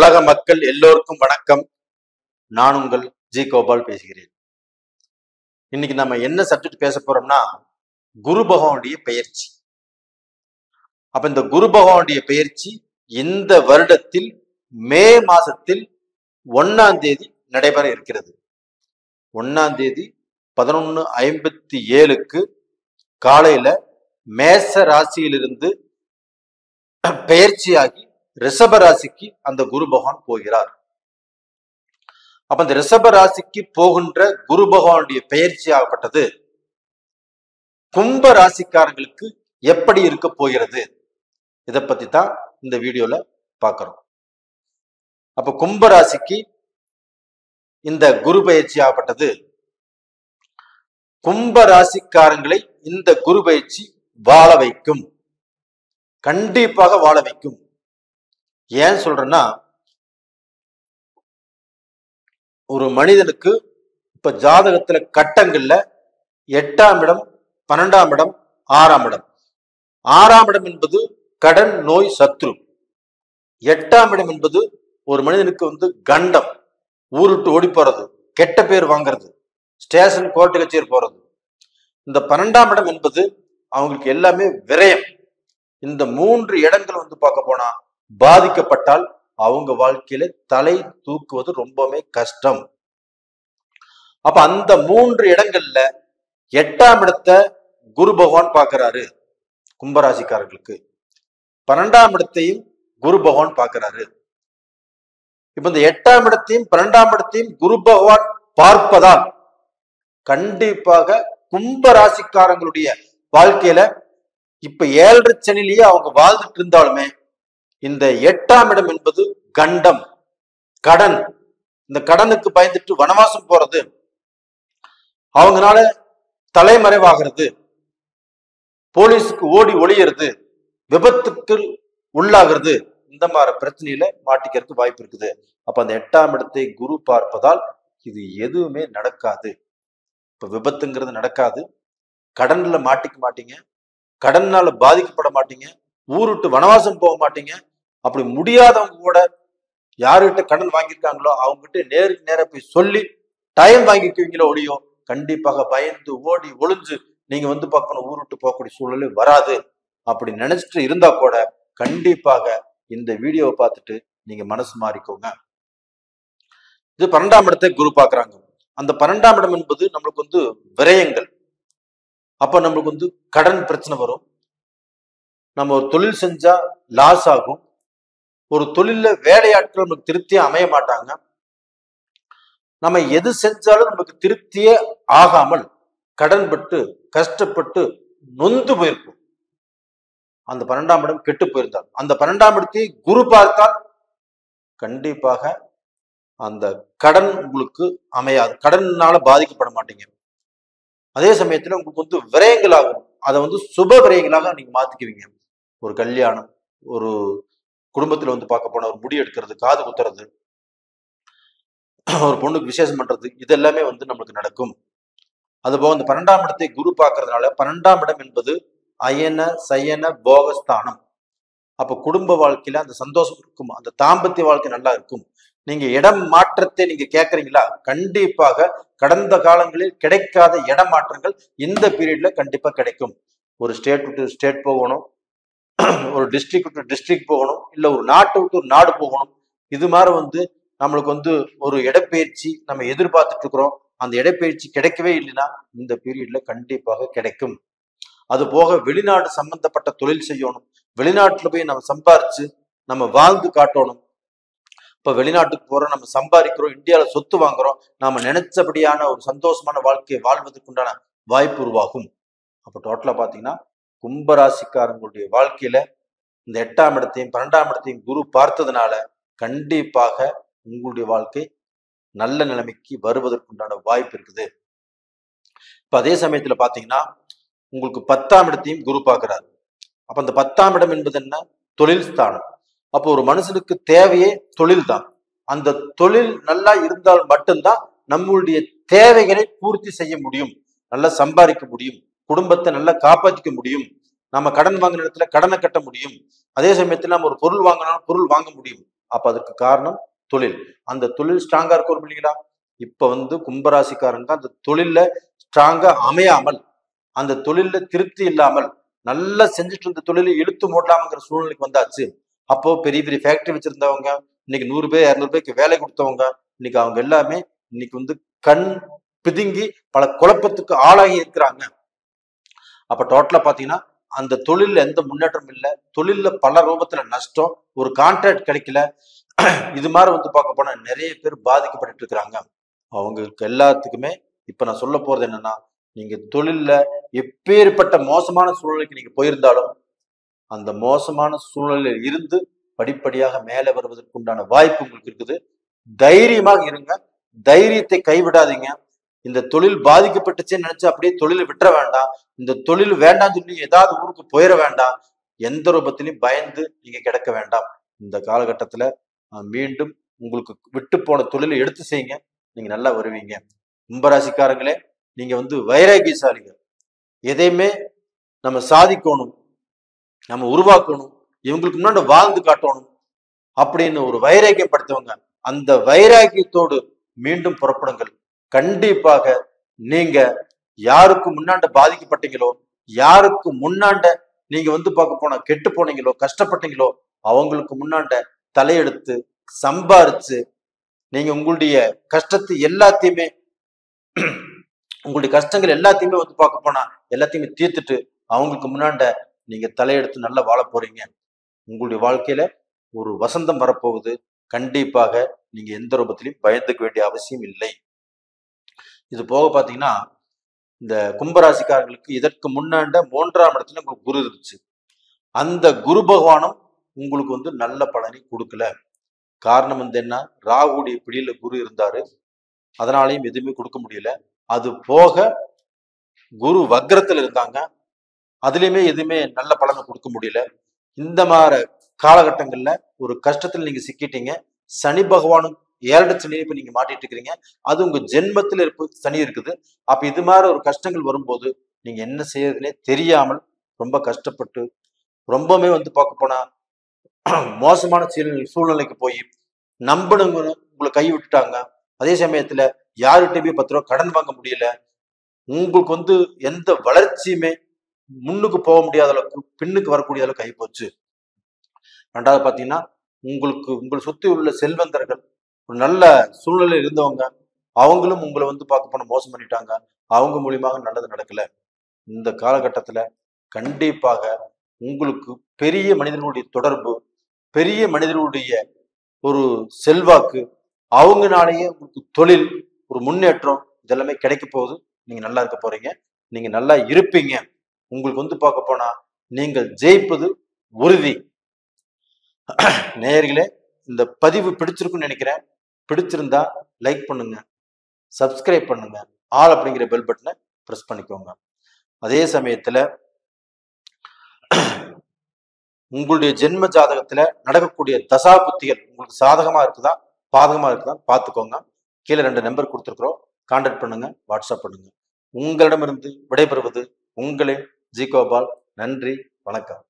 உலக மக்கள் எல்லோருக்கும் வணக்கம். நான் உங்கள் ஜி கோபால் பேசுகிறேன். இன்னைக்கு நம்ம என்ன சப்ஜெக்ட் பேச போறோம்னா, குரு பகவானுடைய பெயர்ச்சி. அப்ப இந்த குரு பகவானுடைய பெயர்ச்சி இந்த வருடத்தில் மே மாசத்தில் 1ஆம் தேதி நடைபெற இருக்கிறது. 1ஆம் தேதி 11:57 காலையில மேச ராசியிலிருந்து பெயர்ச்சியாகி ரிஷப ராசிக்கு அந்த குரு பகவான் போகிறார். அப்ப அந்த ரிஷப ராசிக்கு போகின்ற குரு பகவானுடைய பெயர்ச்சி ஆகப்பட்டது கும்ப ராசிக்காரங்களுக்கு எப்படி இருக்க போகிறது, இதை பத்தி தான் இந்த வீடியோல பார்க்கிறோம். அப்ப கும்ப ராசிக்கு இந்த குரு பெயர்ச்சி ஆகப்பட்டது கும்ப ராசிக்காரங்களை இந்த குரு பெயர்ச்சி வாழ வைக்கும், கண்டிப்பாக வாழ வைக்கும். ஏன் சொல்றேன்னா, ஒரு மனிதனுக்கு இப்ப ஜாதகத்துல கட்டங்கள்ல 8ஆம் இடம், 12ஆம் இடம், 6ஆம் இடம். 6ஆம் இடம் என்பது கடன், நோய், சத்ரு. 8ஆம் இடம் என்பது ஒரு மனிதனுக்கு கண்டம், ஊர் விட்டு ஓடி போறது, கெட்ட பேர் வாங்குறது, ஸ்டேஷன் கோர்ட்டு கச்சேரி போறது. இந்த 12ஆம் இடம் என்பது அவங்களுக்கு எல்லாமே விரயம். இந்த 3 இடங்கள் பார்க்க போனா பாதிக்கப்பட்டால் அவங்க வாழ்க்கையில தலை தூக்குவது ரொம்பவே கஷ்டம். அப்ப அந்த 3 இடங்கள்ல 8ஆம் இடத்தை குரு பகவான் பார்க்கிறாரு கும்பராசிக்காரர்களுக்கு, 12ஆம் இடத்தையும் குரு பகவான் பார்க்கிறாரு. இப்ப இந்த 8ஆம் இடத்தையும் 12ஆம் இடத்தையும் குரு பகவான் பார்ப்பதால் கண்டிப்பாக கும்பராசிக்காரங்களுடைய வாழ்க்கையில இப்ப 7.5 சனிலேயே அவங்க வாழ்ந்துட்டு இருந்தாலுமே இந்த 8ஆம் இடம் என்பது கண்டம், கடன். இந்த கடனுக்கு பயந்துட்டு வனவாசம் போறது, அவங்களால தலைமறைவாகிறது, போலீஸுக்கு ஓடி ஒளியறது, விபத்துக்கு உள்ளாகிறது, இந்த மாதிரி பிரச்சனையில மாட்டிக்கிறதுக்கு வாய்ப்பு இருக்குது. அப்ப அந்த 8ஆம் இடத்தை குரு பார்ப்பதால் இது எதுவுமே நடக்காது. இப்ப விபத்துங்கிறது நடக்காது, கடன்ல மாட்டிக்க மாட்டீங்க, கடனால பாதிக்கப்பட மாட்டீங்க, ஊருட்டு வனவாசம் போக மாட்டீங்க. அப்படி முடியாதவங்க கூட யாருகிட்ட கடன் வாங்கியிருக்காங்களோ அவங்க கிட்ட நேருக்கு நேர போய் சொல்லி டைம் வாங்கிக்குவீங்களோ ஒழியோ கண்டிப்பாக பயந்து ஓடி ஒளிஞ்சு நீங்க பார்க்கணும் ஊர் விட்டு போகக்கூடிய சூழலே வராது. அப்படி நினைச்சிட்டு இருந்தா கூட கண்டிப்பாக இந்த வீடியோவை பார்த்துட்டு நீங்க மனசு மாறிக்கோங்க. இது 12ஆம் இடத்தை குரு பார்க்கறாங்க. அந்த 12ஆம் இடம் என்பது நம்மளுக்கு விரயங்கள். அப்ப நம்மளுக்கு கடன் பிரச்சனை வரும், நம்ம ஒரு தொழில் செஞ்சா லாஸ் ஆகும், ஒரு தொழில வேலையாட்கள் நமக்கு திருப்தியா அமைய மாட்டாங்க, நம்ம எது செஞ்சாலும் நமக்கு திருப்தியே ஆகாமல் கடன்பட்டு கஷ்டப்பட்டு நொந்து போயிருக்கும். அந்த 12ஆம் இடம் கெட்டு போயிருந்தால், அந்த 12ஆம் இடத்தை குரு பார்த்தால் கண்டிப்பாக அந்த கடன் உங்களுக்கு அமையாது, கடனால பாதிக்கப்பட மாட்டீங்க. அதே சமயத்துல உங்களுக்கு விரயங்கள் ஆகும், அதை சுப விரயங்களாக நீங்க மாத்திக்குவீங்க. ஒரு கல்யாணம், ஒரு குடும்பத்துல பார்க்க போனா ஒரு முடி எடுக்கிறது, காது குத்துறது, ஒரு பொண்ணுக்கு விசேஷம் பண்றது, இது எல்லாமே நம்மளுக்கு நடக்கும். அதுபோக இந்த 12ஆம் இடத்தை குரு பார்க்கறதுனால 12ஆம் இடம் என்பது அயன சயன போகஸ்தானம். அப்ப குடும்ப வாழ்க்கையில அந்த சந்தோஷம் இருக்கும், அந்த தாம்பத்திய வாழ்க்கை நல்லா இருக்கும். நீங்க இடம் மாற்றத்தை நீங்க கேட்கறீங்களா, கண்டிப்பாக கடந்த காலங்களில் கிடைக்காத இடம் மாற்றங்கள் இந்த பீரியட்ல கண்டிப்பா கிடைக்கும். ஒரு ஸ்டேட் விட்டு ஸ்டேட் போகணும், ஒரு டிஸ்ட்ரிக்ட் விட்டு டிஸ்ட்ரிக்ட் போகணும், இல்ல ஒரு நாட்டை விட்டு ஒரு நாடு போகணும். இது மாதிரி நம்மளுக்கு ஒரு இடப்பெயர்ச்சி நம்ம எதிர்பார்த்துட்டு இருக்கிறோம். அந்த இடப்பெயர்ச்சி கிடைக்கவே இல்லைன்னா இந்த பீரியட்ல கண்டிப்பாக கிடைக்கும். அது போக வெளிநாடு சம்பந்தப்பட்ட தொழில் செய்யணும், வெளிநாட்டுல போய் நம்ம சம்பாரிச்சு நம்ம வாழ்ந்து காட்டணும். இப்ப வெளிநாட்டுக்கு போறோம், நம்ம சம்பாதிக்கிறோம், இந்தியாவில சொத்து வாங்குறோம், நாம நினைச்சபடியான ஒரு சந்தோஷமான வாழ்க்கையை வாழ்வதற்குண்டான வாய்ப்பு உருவாகும். அப்ப டோட்டலா பாத்தீங்கன்னா கும்பராசிக்காரங்களுடைய வாழ்க்கையில இந்த 8ஆம் இடத்தையும் 12ஆம் இடத்தையும் குரு பார்த்ததுனால கண்டிப்பாக உங்களுடைய வாழ்க்கை நல்ல நிலைமைக்கு வருவதற்குண்டான வாய்ப்பு இருக்குது. இப்ப அதே சமயத்துல பாத்தீங்கன்னா உங்களுக்கு 10ஆம் இடத்தையும் குரு பார்க்கிறாரு. அப்ப அந்த 10ஆம் இடம் என்பது என்ன, தொழில் ஸ்தானம். அப்போ ஒரு மனுஷனுக்கு தேவையே தொழில் தான். அந்த தொழில் நல்லா இருந்தால் மட்டும்தான் நம்மளுடைய தேவைகளை பூர்த்தி செய்ய முடியும், நல்லா சம்பாதிக்க முடியும், குடும்பத்தை நல்லா காப்பாற்றிக்க முடியும், நம்ம கடன் வாங்கின இடத்துல கடனை கட்ட முடியும். அதே சமயத்துல நம்ம ஒரு பொருள் வாங்கினாலும் பொருள் வாங்க முடியும். அப்ப அதுக்கு காரணம் தொழில். அந்த தொழில் ஸ்ட்ராங்கா இருக்கும் இல்லைங்களா? இப்ப கும்பராசிக்காரங்க அந்த தொழில்ல ஸ்ட்ராங்கா அமையாமல், அந்த தொழில்ல திருப்தி இல்லாமல், நல்லா செஞ்சுட்டு இருந்த தொழிலை இழுத்து மூடலாம்ங்கிற சூழ்நிலைக்கு வந்தாச்சு. அப்போ பெரிய பெரிய ஃபேக்டரி வச்சிருந்தவங்க, இன்னைக்கு 100 பேர் 200 பேருக்கு வேலை கொடுத்தவங்க, இன்னைக்கு அவங்க எல்லாமே இன்னைக்கு கண் பிதுங்கி பல குழப்பத்துக்கு ஆளாகி இருக்கிறாங்க. அப்ப டோட்டலா பாத்தீங்கன்னா அந்த தொழில்ல எந்த முன்னேற்றம் இல்லை, தொழில்ல பல ரூபத்துல நஷ்டம், ஒரு கான்ட்ராக்ட் கிடைக்கல. இது மாதிரி பார்க்க போனா நிறைய பேர் பாதிக்கப்பட்டு இருக்கிறாங்க. அவங்களுக்கு எல்லாத்துக்குமே இப்ப நான் சொல்ல போறது என்னன்னா, நீங்க தொழில்ல எப்பேற்பட்ட மோசமான சூழ்நிலைக்கு நீங்க போயிருந்தாலும் அந்த மோசமான சூழ்நிலையில் இருந்து படிப்படியாக மேலே வருவதற்குண்டான வாய்ப்பு உங்களுக்கு இருக்குது. தைரியமாக இருங்க, தைரியத்தை கைவிடாதீங்க. இந்த தொழில் பாதிக்கப்பட்டுச்சுன்னு நினைச்சு அப்படியே தொழிலை விட்டுற வேண்டாம். இந்த தொழில் வேண்டாம் சொல்லி ஏதாவது ஊருக்கு போயிட வேண்டாம். எந்த ரூபத்திலையும் பயந்து நீங்க கிடக்க வேண்டாம். இந்த காலகட்டத்துல மீண்டும் உங்களுக்கு விட்டு போன தொழிலை எடுத்து செய்யுங்க, நீங்க நல்லா வருவீங்க. கும்பராசிக்காரங்களே, நீங்க வைராகியசாலிங்க. எதையுமே நம்ம சாதிக்கணும், நம்ம உருவாக்கணும், இவங்களுக்கு முன்னாடி வாழ்ந்து காட்டணும் அப்படின்னு ஒரு வைராக்கியம் படுத்தவங்க. அந்த வைராக்கியத்தோடு மீண்டும் புறப்படுங்கள். கண்டிப்பாக நீங்க யாருக்கு முன்னாண்ட பாதிக்கப்பட்டீங்களோ, யாருக்கு முன்னாண்ட நீங்க பார்க்க போனா கெட்டு போனீங்களோ, கஷ்டப்பட்டீங்களோ, அவங்களுக்கு முன்னாண்ட தலையெடுத்து சம்பாரிச்சு நீங்க உங்களுடைய கஷ்டத்தை எல்லாத்தையுமே உங்களுடைய கஷ்டங்கள் எல்லாத்தையுமே பார்க்க போனா எல்லாத்தையுமே தீர்த்துட்டு அவங்களுக்கு முன்னாண்ட நீங்க தலையெடுத்து நல்லா வாழ போறீங்க. உங்களுடைய வாழ்க்கையில ஒரு வசந்தம் வரப்போகுது. கண்டிப்பாக நீங்க எந்த ரூபத்திலையும் பயந்துக்க வேண்டிய அவசியம் இல்லை. இது போக பாத்தீங்கன்னா, இந்த கும்பராசிக்காரர்களுக்கு இதற்கு முன்னாண்ட 3ஆம் இடத்துல உங்களுக்கு குரு இருந்துச்சு. அந்த குரு பகவானும் உங்களுக்கு நல்ல பலனை கொடுக்கல. காரணம் என்ன, ராகுடைய பிடியில குரு இருந்தாரு, அதனாலையும் எதுவுமே கொடுக்க முடியல. அது போக குரு வக்ரத்துல இருந்தாங்க, அதுலயுமே எதுவுமே நல்ல பலனை கொடுக்க முடியல. இந்த மாதிரி காலகட்டங்கள்ல ஒரு கஷ்டத்துல நீங்க சிக்கிட்டீங்க. சனி பகவானும் 7 சனி இப்ப நீங்க மாட்டிட்டு இருக்கிறீங்க. அது உங்க ஜென்மத்துல சனி இருக்குது. அப்ப இது மாதிரி ஒரு கஷ்டங்கள் வரும்போது நீங்க என்ன செய்யறதுனே தெரியாமல் ரொம்ப கஷ்டப்பட்டு ரொம்பவே பார்க்க போனா மோசமான சூழ்நிலைக்கு போய் நம்பணுங்க உங்களை கை விட்டுட்டாங்க. அதே சமயத்துல யாருகிட்டயுமே 10 ரூபா கடன் வாங்க முடியல. உங்களுக்கு எந்த வளர்ச்சியுமே முன்னுக்கு போக முடியாத அளவுக்கு, பின்னுக்கு வரக்கூடிய அளவுக்கு ஆகி போச்சு. ரெண்டாவது பாத்தீங்கன்னா, உங்களை சுத்தி உள்ள செல்வந்தர்கள் ஒரு நல்ல சூழ்நிலையில் இருந்தவங்க, அவங்களும் உங்களை பார்க்க போன மோசம் பண்ணிட்டாங்க. அவங்க மூலியமாக நல்லது நடக்கல. இந்த காலகட்டத்துல கண்டிப்பாக உங்களுக்கு பெரிய மனிதர்களுடைய தொடர்பு, பெரிய மனிதர்களுடைய ஒரு செல்வாக்கு, அவங்கனாலேயே உங்களுக்கு தொழில், ஒரு முன்னேற்றம் இதெல்லாமே கிடைக்க போகுது. நீங்க நல்லா இருக்க போறீங்க, நீங்க நல்லா இருப்பீங்க. உங்களுக்கு பார்க்க போனா நீங்கள் ஜெயிப்பது உறுதி. நேயர்களே, இந்த பதிவு பிடிச்சிருக்குன்னு நினைக்கிறேன். பிடிச்சிருந்தா லைக் பண்ணுங்க, சப்ஸ்கிரைப் பண்ணுங்க, ஆல் அப்படிங்கிற பெல் பட்டனை பிரஸ் பண்ணிக்கோங்க. அதே சமயத்துல உங்களுடைய ஜென்ம ஜாதகத்துல நடக்கக்கூடிய தசா புத்திகள் உங்களுக்கு சாதகமா இருக்குதா பாதகமா இருக்குதா பார்த்துக்கோங்க. கீழே 2 நம்பர் கொடுத்துருக்குறோம், கான்டாக்ட் பண்ணுங்க, வாட்ஸ்அப் பண்ணுங்க. உங்களிடமிருந்து விடைபெறுவது உங்களே ஜி கோபால். நன்றி, வணக்கம்.